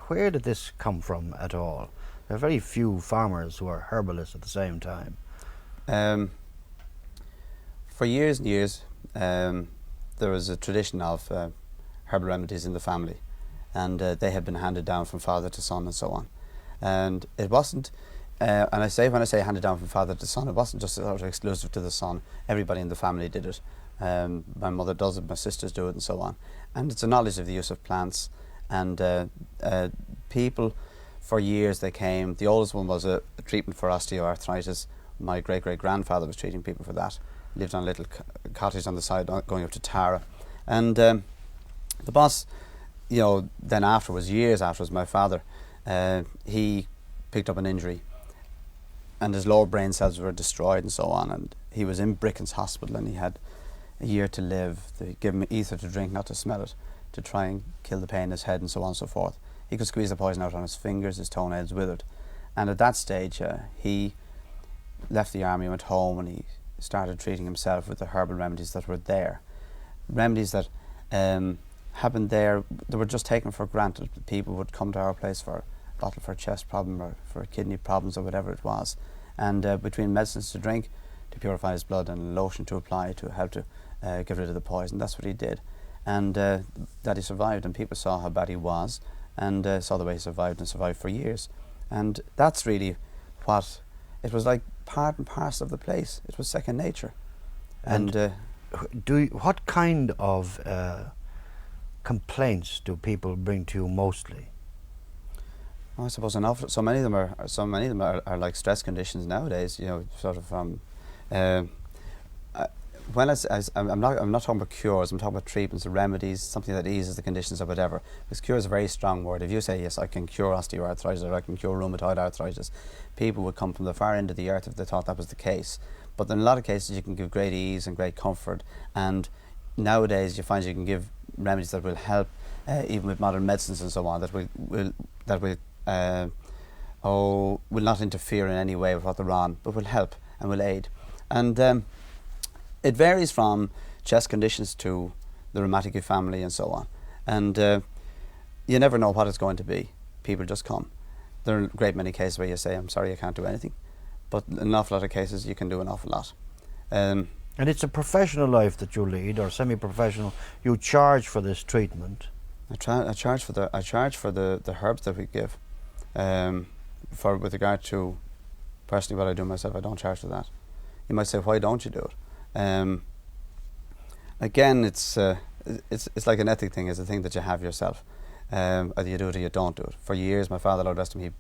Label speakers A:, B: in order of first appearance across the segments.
A: where did this come from at all? There are very few farmers who are herbalists at the same time.
B: For years and years, there was a tradition of herbal remedies in the family, and they had been handed down from father to son and so on. And it wasn't, and when I say handed down from father to son, it wasn't just sort of exclusive to the son. Everybody in the family did it. My mother does it, my sisters do it, and so on. And it's a knowledge of the use of plants. And people, for years they came. The oldest one was a treatment for osteoarthritis. My great-great-grandfather was treating people for that. Lived on a little cottage on the side going up to Tara. And the boss, then afterwards, years afterwards, my father, he picked up an injury and his lower brain cells were destroyed and so on, and he was in Bricken's hospital and he had a year to live. They gave him ether to drink, not to smell it, to try and kill the pain in his head and so on and so forth. He could squeeze the poison out on his fingers, his toenails withered. And at that stage, he left the army, went home, and he started treating himself with the herbal remedies that were there. Remedies that happened there, they were just taken for granted. People would come to our place for a bottle for a chest problem or for kidney problems or whatever it was. And between medicines to drink, to purify his blood, and lotion to apply to help to get rid of the poison, that's what he did. And that he survived, and people saw how bad he was, and saw the way he survived, and survived for years. And that's really what, it was like part and parcel of the place. It was second nature. And
A: what kind of complaints do people bring to you mostly?
B: I suppose an awful, so many of them are like stress conditions nowadays. Sort of when I'm not talking about cures. I'm talking about treatments, remedies, something that eases the conditions or whatever. Because cure is a very strong word. If you say yes, I can cure osteoarthritis or I can cure rheumatoid arthritis, people would come from the far end of the earth if they thought that was the case. But in a lot of cases, you can give great ease and great comfort. And nowadays, you find you can give remedies that will help, even with modern medicines and so on, that will not interfere in any way with what they're on, but will help and will aid. And it varies from chest conditions to the rheumatoid family and so on. And you never know what it's going to be. People just come. There are a great many cases where you say, I'm sorry, I can't do anything. But in an awful lot of cases, you can do an awful lot.
A: And it's a professional life that you lead, or semi-professional. You charge for this treatment.
B: I charge for the herbs that we give. With regard to personally what I do myself, I don't charge for that. You might say, why don't you do it? Again, it's like an ethic thing. It's a thing that you have yourself. Either you do it or you don't do it. For years, my father, Lord rest him, he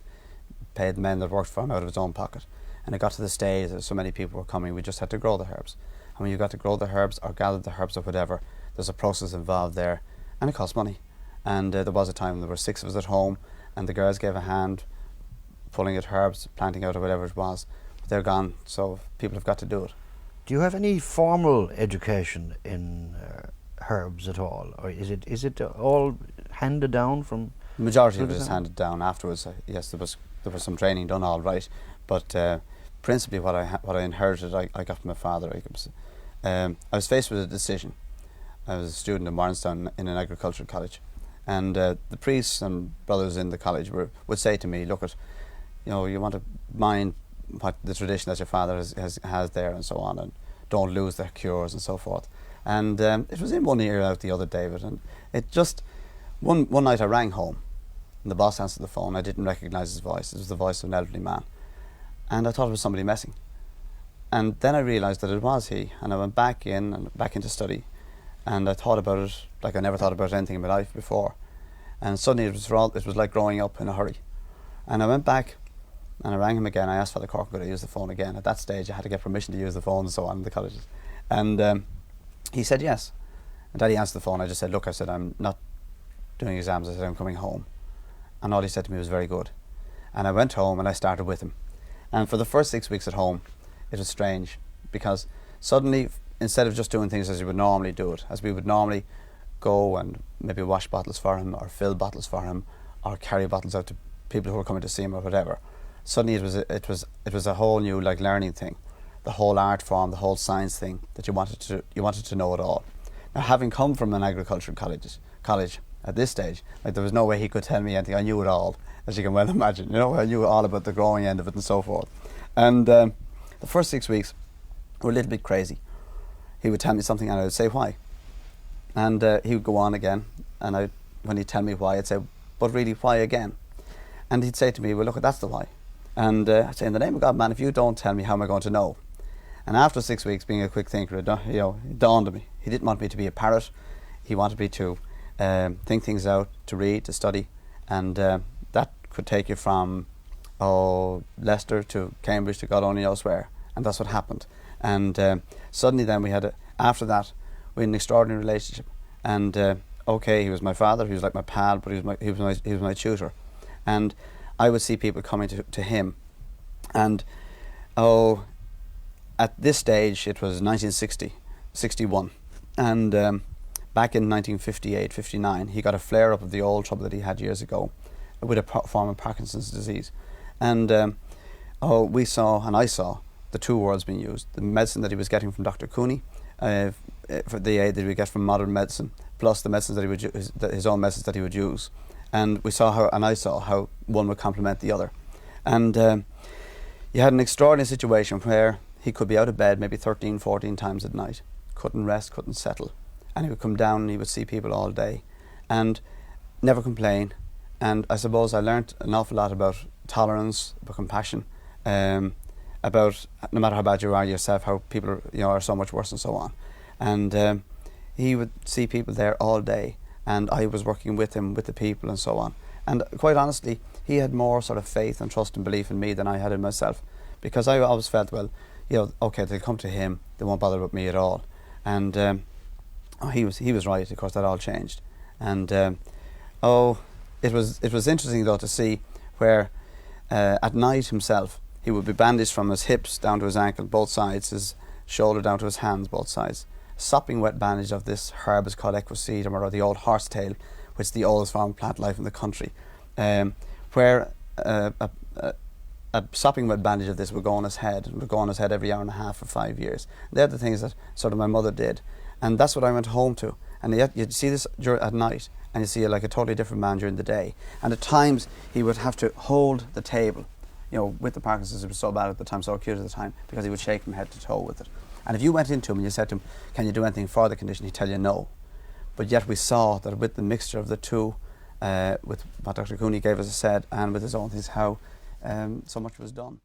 B: paid the men that worked for him out of his own pocket. And it got to the stage that so many people were coming, we just had to grow the herbs. And when you got to grow the herbs or gather the herbs or whatever, there's a process involved there, and it costs money. And there was a time there were 6 of us at home, and the girls gave a hand pulling at herbs, planting out or whatever it was. But they're gone, so people have got to do it.
A: Do you have any formal education in herbs at all, or is it all handed down from?
B: The majority of it is handed down afterwards. Yes, there was some training done, all right, but principally what I inherited, I got from my father. I was faced with a decision. I was a student in Warrenstown in an agricultural college, and the priests and brothers in the college would say to me, look, you want to mind what the tradition that your father has there and so on, and don't lose their cures and so forth. And it was in one ear out the other, David, and it just one night I rang home and the boss answered the phone. I didn't recognise his voice. It was the voice of an elderly man, and I thought it was somebody messing. And then I realised that it was he, and I went back into study, and I thought about it like I never thought about anything in my life before. And suddenly it was like growing up in a hurry. And I went back and I rang him again. I asked Father Cork could I use the phone again. At that stage I had to get permission to use the phone and so on in the colleges. And he said yes. And Daddy answered the phone. I just said, look, I said, I'm not doing exams. I said, I'm coming home. And all he said to me was very good. And I went home and I started with him. And for the first 6 weeks at home, it was strange, because suddenly, instead of just doing things as you would normally do it, as we would normally go and maybe wash bottles for him or fill bottles for him or carry bottles out to people who were coming to see him or whatever, suddenly it was a whole new learning thing, the whole art form, the whole science thing that you wanted to know it all. Now, having come from an agricultural college, at this stage. Like, there was no way he could tell me anything. I knew it all, as you can well imagine. You know, I knew all about the growing end of it and so forth. And the first 6 weeks were a little bit crazy. He would tell me something and I would say why. And he would go on again, and when he'd tell me why, I'd say, but really, why again? And he'd say to me, well, look, that's the why. And I'd say, in the name of God, man, if you don't tell me, how am I going to know? And after 6 weeks, being a quick thinker, it dawned on me. He didn't want me to be a parrot. He wanted me to think things out, to read, to study, and that could take you from Leicester to Cambridge to God only knows where. And that's what happened. And suddenly then after that, we had an extraordinary relationship. And he was my father, he was like my pal, but he was my tutor. And I would see people coming to him. And at this stage, it was 1961. And back in 1958, 59, he got a flare-up of the old trouble that he had years ago with a form of Parkinson's disease. And I saw the two words being used: the medicine that he was getting from Dr. Cooney, for the aid that he would get from modern medicine, plus the medicines that he would use, his own medicines that he would use. And I saw how one would complement the other. And you had an extraordinary situation where he could be out of bed maybe 13, 14 times at night, couldn't rest, couldn't settle. And he would come down and he would see people all day and never complain. And I suppose I learnt an awful lot about tolerance, about compassion, about no matter how bad you are yourself, how people are so much worse and so on. And he would see people there all day, and I was working with him, with the people and so on. And quite honestly, he had more sort of faith and trust and belief in me than I had in myself, because I always felt, well, okay, they'll come to him, they won't bother with me at all. And he was right. Of course, that all changed. And it was interesting though to see where at night himself he would be bandaged from his hips down to his ankle, both sides, his shoulder down to his hands, both sides. Sopping wet bandage of this herb is called equisedum, or the old horsetail, which is the oldest form of plant life in the country, where a sopping wet bandage of this would go on his head, every hour and a half for 5 years. They're the things that sort of my mother did, and that's what I went home to. And yet you'd see this at night, and you see like a totally different man during the day. And at times he would have to hold the table, with the Parkinson's. It was so bad at the time, so acute at the time, because he would shake from head to toe with it. And if you went into him and you said to him, can you do anything for the condition, he'd tell you no. But yet we saw that with the mixture of the two, with what Dr. Cooney gave us said, and with his own things, how so much was done.